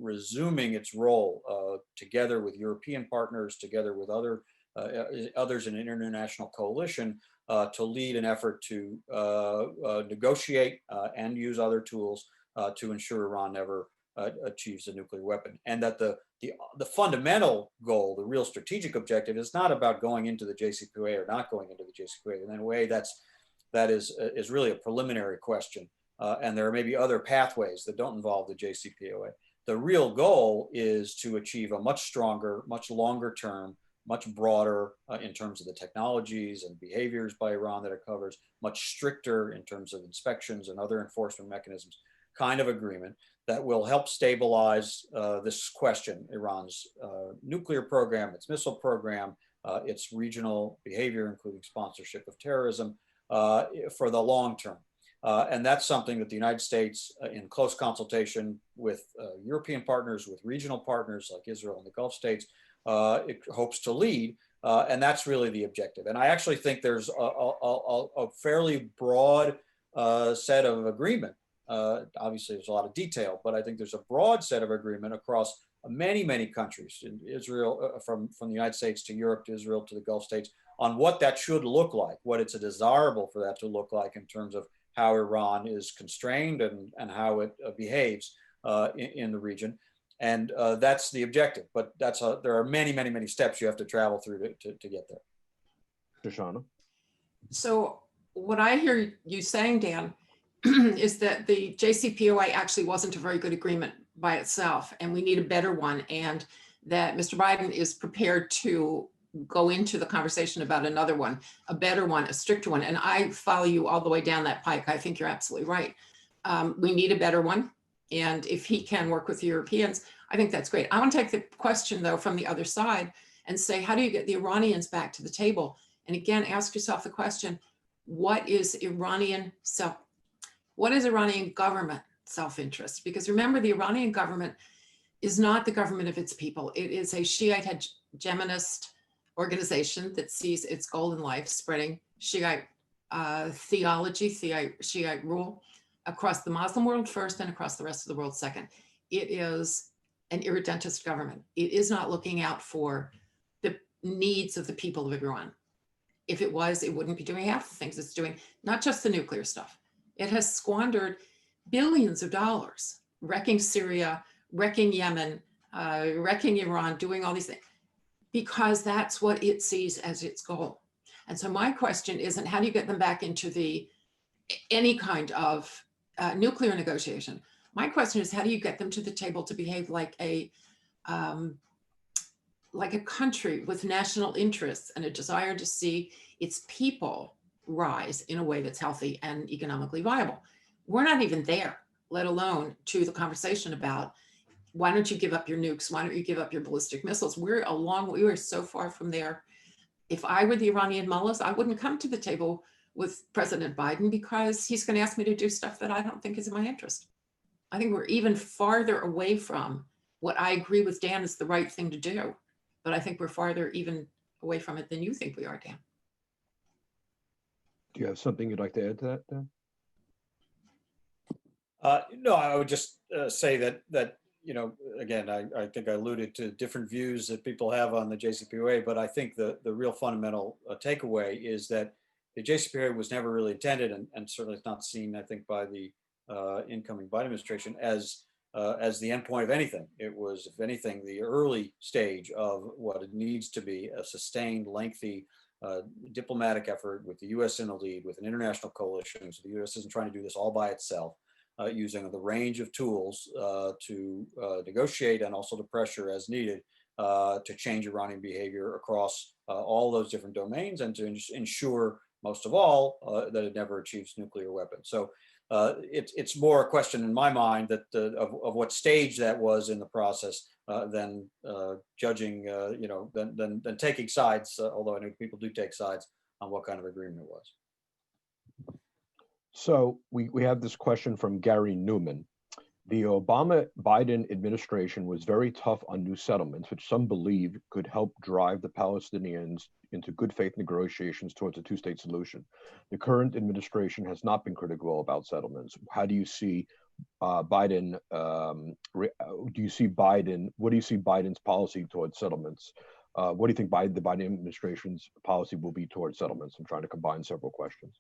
resuming its role together with European partners, together with others in an international coalition to lead an effort to negotiate and use other tools to ensure Iran never achieves a nuclear weapon. And that the fundamental goal, the real strategic objective, is not about going into the JCPOA or not going into the JCPOA. In a way, that is really a preliminary question. And there are maybe other pathways that don't involve the JCPOA. The real goal is to achieve a much stronger, much longer term, much broader in terms of the technologies and behaviors by Iran that it covers, much stricter in terms of inspections and other enforcement mechanisms, kind of agreement that will help stabilize this question, Iran's nuclear program, its missile program, its regional behavior, including sponsorship of terrorism, for the long term. And that's something that the United States, in close consultation with European partners, with regional partners like Israel and the Gulf states, it hopes to lead. And that's really the objective. And I actually think there's a fairly broad set of agreement. Obviously, there's a lot of detail, but I think there's a broad set of agreement across many countries, in Israel, from the United States to Europe, to Israel, to the Gulf states, on what that should look like, what it's desirable for that to look like in terms of how Iran is constrained and how it behaves in the region. And that's the objective, but there are many steps you have to travel through to get there. Shoshana? So what I hear you saying, Dan, is that the JCPOA actually wasn't a very good agreement by itself, and we need a better one, and that Mr. Biden is prepared to go into the conversation about another one, a better one, a stricter one. And I follow you all the way down that pike. I think you're absolutely right. We need a better one. And if he can work with the Europeans, I think that's great. I want to take the question, though, from the other side and say, how do you get the Iranians back to the table? And again, ask yourself the question, what is Iranian government self-interest? Because remember, the Iranian government is not the government of its people. It is a Shiite hegemonist organization that sees its goal in life spreading Shiite theology, Shiite rule across the Muslim world first and across the rest of the world second. It is an irredentist government. It is not looking out for the needs of the people of Iran. If it was, it wouldn't be doing half the things it's doing, not just the nuclear stuff. It has squandered billions of dollars, wrecking Syria, wrecking Yemen, wrecking Iran, doing all these things, because that's what it sees as its goal. And so my question isn't how do you get them back into any kind of nuclear negotiation? My question is how do you get them to the table to behave like a country with national interests and a desire to see its people rise in a way that's healthy and economically viable? We're not even there, let alone to the conversation about why don't you give up your nukes? Why don't you give up your ballistic missiles? We are so far from there. If I were the Iranian mullahs, I wouldn't come to the table with President Biden because he's going to ask me to do stuff that I don't think is in my interest. I think we're even farther away from what I agree with Dan is the right thing to do, but I think we're farther even away from it than you think we are, Dan. Do you have something you'd like to add to that, Dan? No, I would just say that again, I think I alluded to different views that people have on the JCPOA, but I think the real fundamental takeaway is that the JCPOA was never really intended, and certainly it's not seen, I think, by the incoming Biden administration as the endpoint of anything. It was, if anything, the early stage of what it needs to be a sustained, lengthy diplomatic effort with the U.S. in the lead, with an international coalition. So the U.S. isn't trying to do this all by itself. Using the range of tools to negotiate and also to pressure as needed to change Iranian behavior across all those different domains and to ensure, most of all, that it never achieves nuclear weapons. So it's more a question in my mind that of what stage that was in the process than judging, than taking sides, although I know people do take sides on what kind of agreement it was. So we have this question from Gary Newman. The Obama-Biden administration was very tough on new settlements, which some believe could help drive the Palestinians into good faith negotiations towards a two-state solution. The current administration has not been critical about settlements. How do you see Biden? Do you see Biden? What do you see Biden's policy towards settlements? What do you think the Biden administration's policy will be towards settlements? I'm trying to combine several questions.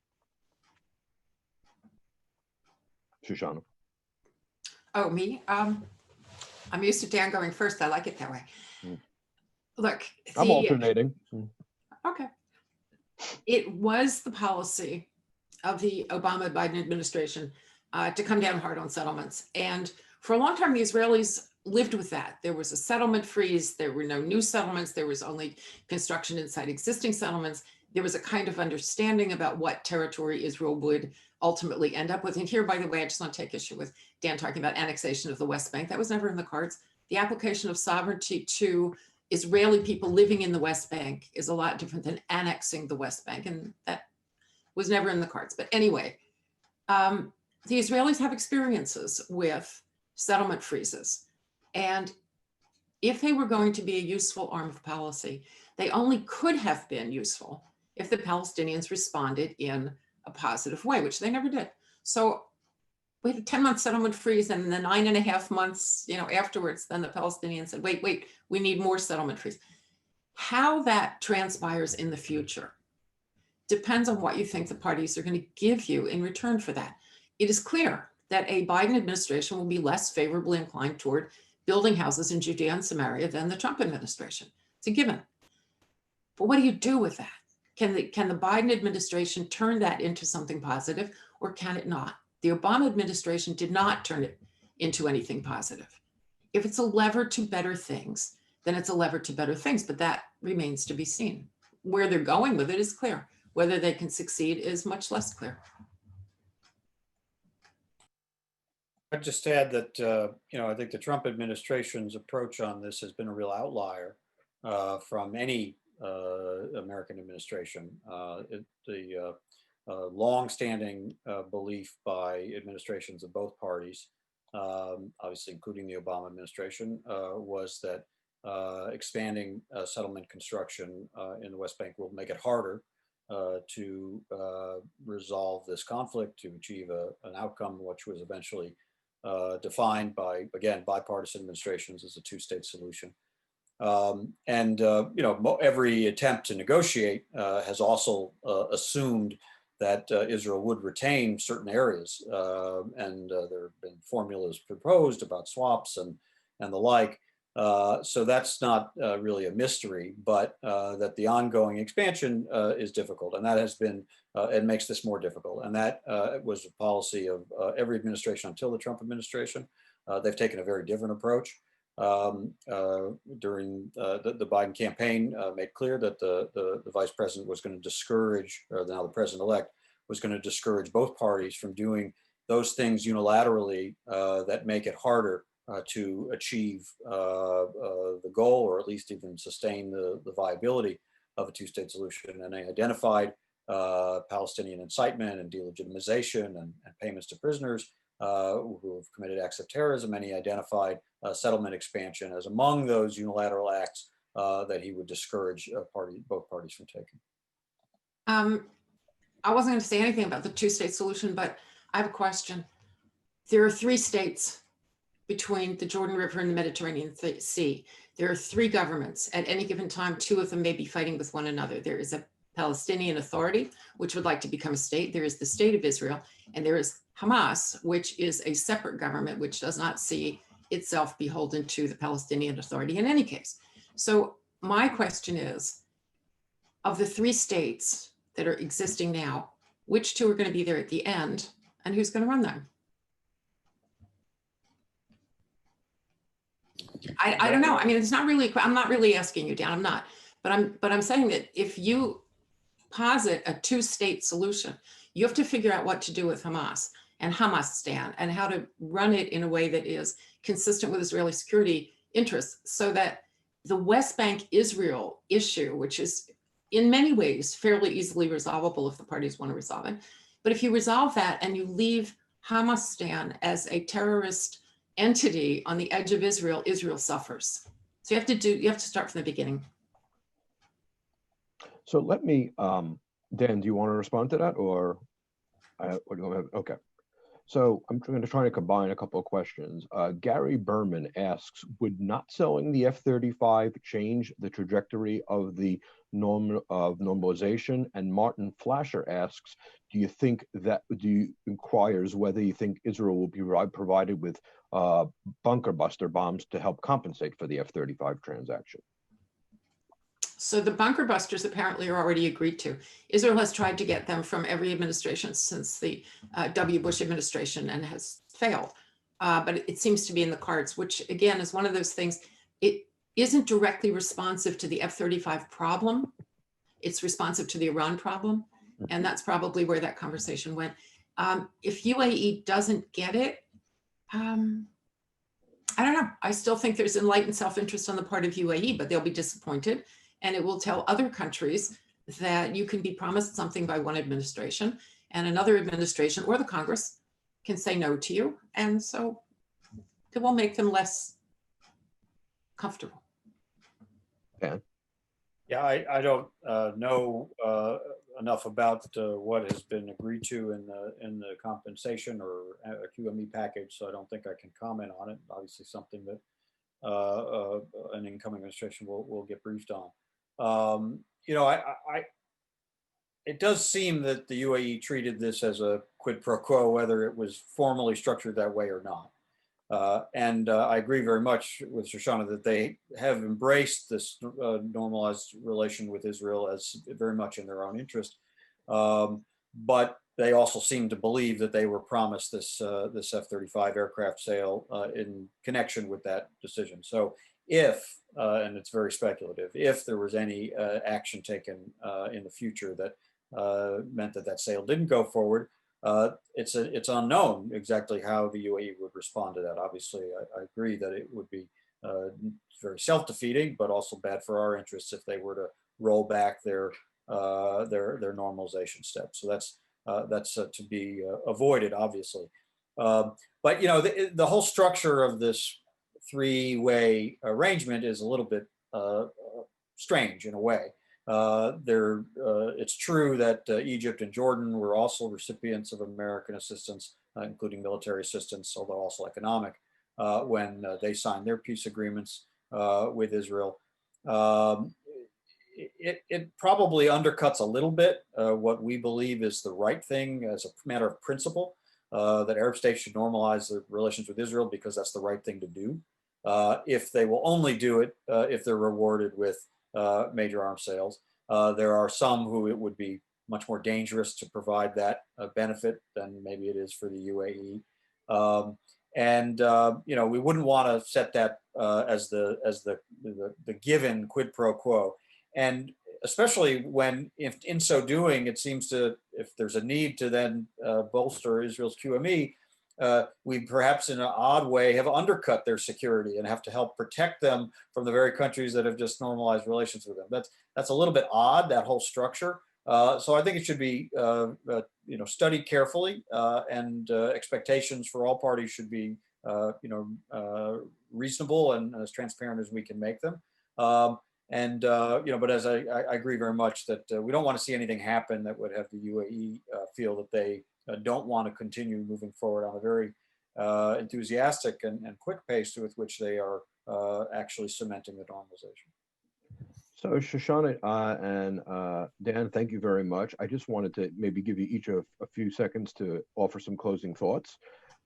Shoshana. Oh, me? I'm used to Dan going first. I like it that way. Look, I'm alternating. Okay. It was the policy of the Obama-Biden administration to come down hard on settlements. And for a long time, the Israelis lived with that. There was a settlement freeze. There were no new settlements. There was only construction inside existing settlements. There was a kind of understanding about what territory Israel would ultimately end up with. And here, by the way, I just want to take issue with Dan talking about annexation of the West Bank. That was never in the cards. The application of sovereignty to Israeli people living in the West Bank is a lot different than annexing the West Bank. And that was never in the cards. But anyway, the Israelis have experiences with settlement freezes. And if they were going to be a useful arm of policy, they only could have been useful if the Palestinians responded in a positive way, which they never did. So we had a 10-month settlement freeze, and then 9.5 months, afterwards, then the Palestinians said, wait, we need more settlement freeze. How that transpires in the future depends on what you think the parties are going to give you in return for that. It is clear that a Biden administration will be less favorably inclined toward building houses in Judea and Samaria than the Trump administration. It's a given. But what do you do with that? Can the Biden administration turn that into something positive, or can it not? The Obama administration did not turn it into anything positive. If it's a lever to better things, then it's a lever to better things, but that remains to be seen. Where they're going with it is clear. Whether they can succeed is much less clear. I'd just add that, I think the Trump administration's approach on this has been a real outlier from any American administration. The long-standing belief by administrations of both parties, obviously including the Obama administration, was that expanding settlement construction in the West Bank will make it harder to resolve this conflict, to achieve an outcome which was eventually defined by, again, bipartisan administrations as a two-state solution. Every attempt to negotiate has also assumed that Israel would retain certain areas, and there have been formulas proposed about swaps and the like. So that's not really a mystery, but that the ongoing expansion is difficult, and that has been, it makes this more difficult. And that was a policy of every administration until the Trump administration. They've taken a very different approach. During the Biden campaign, made clear that the vice president was going to discourage, or now the president-elect was going to discourage both parties from doing those things unilaterally that make it harder to achieve the goal, or at least even sustain the viability of a two-state solution. And they identified Palestinian incitement and delegitimization and payments to prisoners who have committed acts of terrorism, and he identified settlement expansion as among those unilateral acts that he would discourage both parties from taking. I wasn't going to say anything about the two-state solution, but I have a question. There are 3 states between the Jordan River and the Mediterranean Sea. There are 3 governments. At any given time, 2 of them may be fighting with one another. There is a Palestinian Authority, which would like to become a state. There is the State of Israel, and there is Hamas, which is a separate government, which does not see itself beholden to the Palestinian Authority in any case. So my question is, of the 3 states that are existing now, which 2 are going to be there at the end, and who's going to run them? I don't know. I mean, it's not really, I'm not really asking you, Dan, I'm not, but I'm saying that if you posit a 2-state solution, you have to figure out what to do with Hamas and Hamastan, and how to run it in a way that is consistent with Israeli security interests, so that the West Bank Israel issue, which is in many ways fairly easily resolvable if the parties want to resolve it. But if you resolve that and you leave Hamastan as a terrorist entity on the edge of Israel, Israel suffers. So you have to start from the beginning. So let me, Dan, do you want to respond to that, or okay. So I'm going to try to combine a couple of questions. Gary Berman asks, would not selling the F-35 change the trajectory of the normalization? And Martin Flasher asks, inquires whether you think Israel will be provided with bunker buster bombs to help compensate for the F-35 transaction? So the bunker busters apparently are already agreed to. Israel has tried to get them from every administration since the W. Bush administration and has failed. But it seems to be in the cards, which again is one of those things. It isn't directly responsive to the F-35 problem. It's responsive to the Iran problem. And that's probably where that conversation went. If UAE doesn't get it, I don't know. I still think there's enlightened self-interest on the part of UAE, but they'll be disappointed. And it will tell other countries that you can be promised something by one administration and another administration or the Congress can say no to you. And so it will make them less comfortable. Yeah. Yeah, I don't know enough about what has been agreed to in the compensation or QME package, so I don't think I can comment on it. Obviously, something that an incoming administration will get briefed on. It does seem that the UAE treated this as a quid pro quo, whether it was formally structured that way or not. And I agree very much with Shoshana that they have embraced this normalized relation with Israel as very much in their own interest. But they also seem to believe that they were promised this F-35 aircraft sale in connection with that decision. So if, and it's very speculative, if there was any action taken in the future that meant that sale didn't go forward, it's unknown exactly how the UAE would respond to that. Obviously, I agree that it would be very self-defeating, but also bad for our interests if they were to roll back their normalization steps. So that's to be avoided, obviously. But the whole structure of this three-way arrangement is a little bit strange in a way. It's true that Egypt and Jordan were also recipients of American assistance, including military assistance, although also economic, when they signed their peace agreements with Israel. It probably undercuts a little bit what we believe is the right thing as a matter of principle, that Arab states should normalize their relations with Israel because that's the right thing to do. If they will only do it if they're rewarded with major arms sales. There are some who it would be much more dangerous to provide that benefit than maybe it is for the UAE. We wouldn't want to set that as the given quid pro quo. And especially when, if in so doing, it seems to, if there's a need to then bolster Israel's QME, we perhaps in an odd way have undercut their security and have to help protect them from the very countries that have just normalized relations with them. That's a little bit odd, that whole structure. So I think it should be studied carefully, and expectations for all parties should be reasonable and as transparent as we can make them. But as I agree very much that we don't want to see anything happen that would have the UAE feel that they don't want to continue moving forward on a very enthusiastic and quick pace with which they are actually cementing the normalization. So Shoshana and Dan, thank you very much. I just wanted to maybe give you each a few seconds to offer some closing thoughts.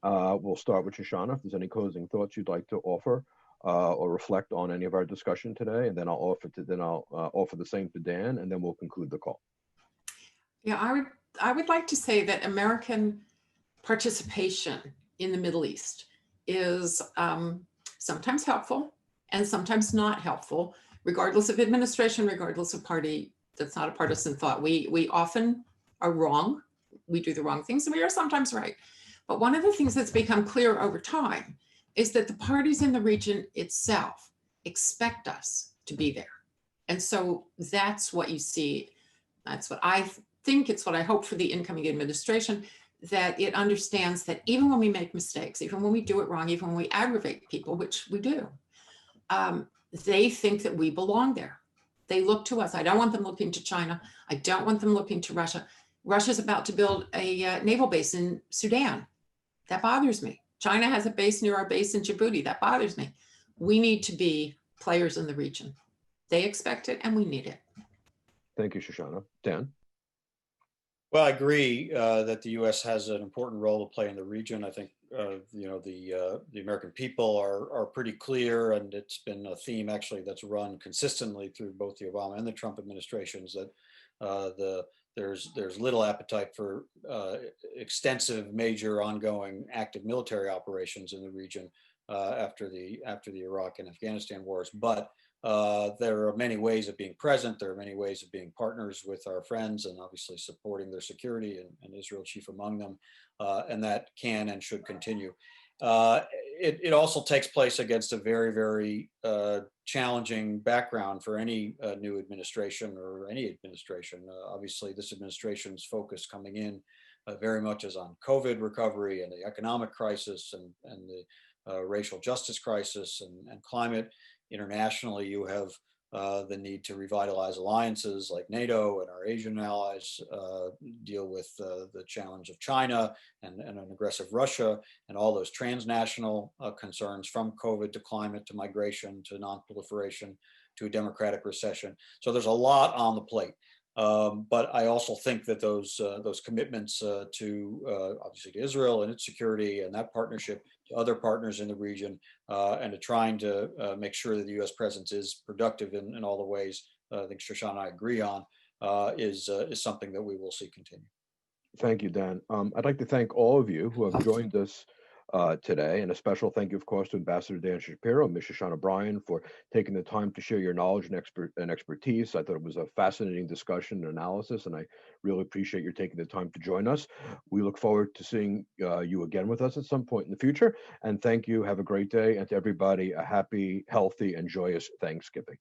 We'll start with Shoshana. If there's any closing thoughts you'd like to offer or reflect on any of our discussion today, and then I'll offer the same to Dan, and then we'll conclude the call. Yeah, I would like to say that American participation in the Middle East is sometimes helpful and sometimes not helpful, regardless of administration, regardless of party. That's not a partisan thought. We often are wrong. We do the wrong things, and we are sometimes right. But one of the things that's become clear over time is that the parties in the region itself expect us to be there. And so that's what you see. That's what I think. It's what I hope for the incoming administration. that it understands that even when we make mistakes, even when we do it wrong, even when we aggravate people, which we do, they think that we belong there. They look to us. I don't want them looking to China. I don't want them looking to Russia. Russia's about to build a naval base in Sudan. That bothers me. China has a base near our base in Djibouti. That bothers me. We need to be players in the region. They expect it and we need it. Thank you, Shoshana. Dan? Well, I agree that the U.S. has an important role to play in the region. I think the American people are pretty clear, and it's been a theme actually that's run consistently through both the Obama and the Trump administrations, that there's little appetite for extensive, major, ongoing, active military operations in the region after the Iraq and Afghanistan wars, but there are many ways of being present. There are many ways of being partners with our friends and obviously supporting their security, and Israel chief among them. And that can and should continue. It also takes place against a very, very challenging background for any new administration or any administration. Obviously, this administration's focus coming in very much is on COVID recovery and the economic crisis and the racial justice crisis and climate. Internationally, you have the need to revitalize alliances like NATO and our Asian allies, deal with the challenge of China and an aggressive Russia, and all those transnational concerns, from COVID to climate to migration to non-proliferation to a democratic recession. So there's a lot on the plate. But I also think that those commitments to obviously to Israel and its security and that partnership to other partners in the region and to trying to make sure that the U.S. presence is productive in all the ways I think Shoshana and I agree on is something that we will see continue. Thank you, Dan. I'd like to thank all of you who have joined us today, and a special thank you, of course, to Ambassador Dan Shapiro and Ms. Shoshana Bryen for taking the time to share your knowledge and expertise. I thought it was a fascinating discussion and analysis, and I really appreciate your taking the time to join us. We look forward to seeing you again with us at some point in the future. And thank you. Have a great day, and to everybody, a happy, healthy, and joyous Thanksgiving.